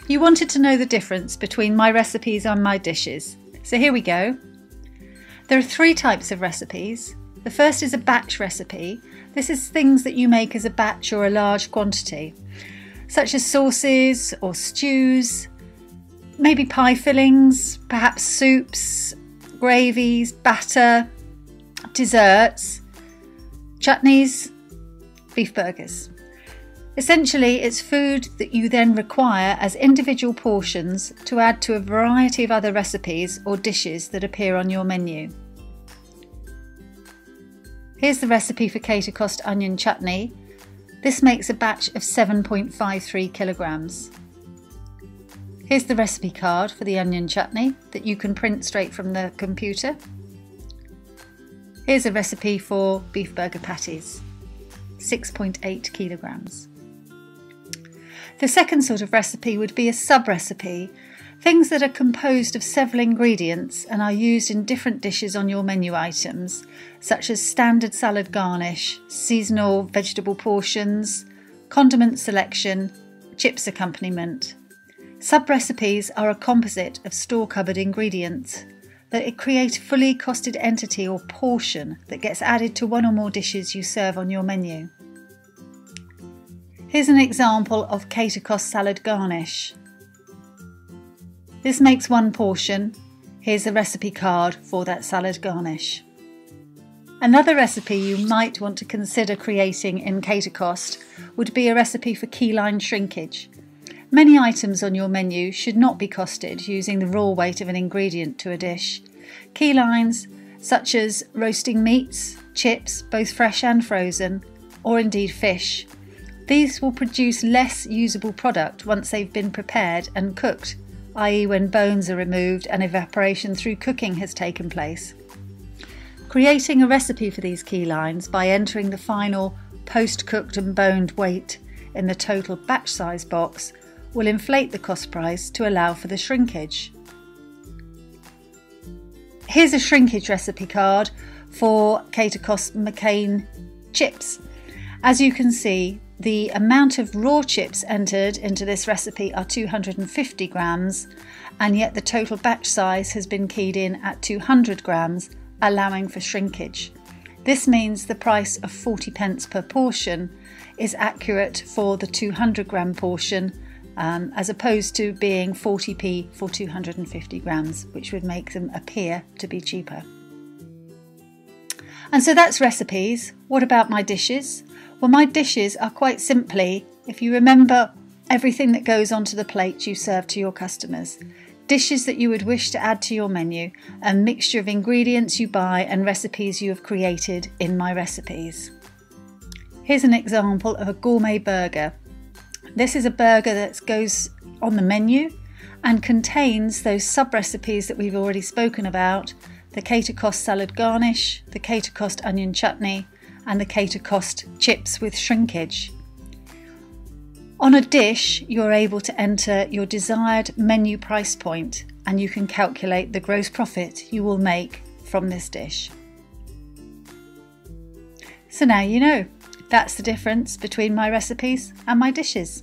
You wanted to know the difference between my recipes and my dishes. So here we go. There are 3 types of recipes. The first is a batch recipe. This is things that you make as a batch or a large quantity, such as sauces or stews, maybe pie fillings, perhaps soups, gravies, batter, desserts, chutneys, beef burgers. Essentially, it's food that you then require as individual portions to add to a variety of other recipes or dishes that appear on your menu. Here's the recipe for CaterCost onion chutney. This makes a batch of 7.53 kilograms. Here's the recipe card for the onion chutney that you can print straight from the computer. Here's a recipe for beef burger patties, 6.8 kilograms. The second sort of recipe would be a sub-recipe, things that are composed of several ingredients and are used in different dishes on your menu items, such as standard salad garnish, seasonal vegetable portions, condiment selection, chips accompaniment. Sub-recipes are a composite of store cupboard ingredients that create a fully costed entity or portion that gets added to one or more dishes you serve on your menu. Here's an example of CaterCost salad garnish. This makes one portion. Here's the recipe card for that salad garnish. Another recipe you might want to consider creating in CaterCost would be a recipe for keyline shrinkage. Many items on your menu should not be costed using the raw weight of an ingredient to a dish. Keylines such as roasting meats, chips, both fresh and frozen, or indeed fish. These will produce less usable product once they've been prepared and cooked, i.e. when bones are removed and evaporation through cooking has taken place. Creating a recipe for these keylines by entering the final post-cooked and boned weight in the total batch size box will inflate the cost price to allow for the shrinkage. Here's a shrinkage recipe card for CaterCost McCain chips. As you can see, the amount of raw chips entered into this recipe are 250 grams, and yet the total batch size has been keyed in at 200 grams, allowing for shrinkage. This means the price of 40 pence per portion is accurate for the 200 gram portion, as opposed to being 40p for 250 grams, which would make them appear to be cheaper. And so that's recipes. What about my dishes? Well, my dishes are quite simply, if you remember everything that goes onto the plate you serve to your customers, dishes that you would wish to add to your menu, a mixture of ingredients you buy and recipes you have created in my recipes. Here's an example of a gourmet burger. This is a burger that goes on the menu and contains those sub-recipes that we've already spoken about, the CaterCost salad garnish, the CaterCost onion chutney, and the CaterCost chips with shrinkage. On a dish, you're able to enter your desired menu price point and you can calculate the gross profit you will make from this dish. So now you know. That's the difference between my recipes and my dishes.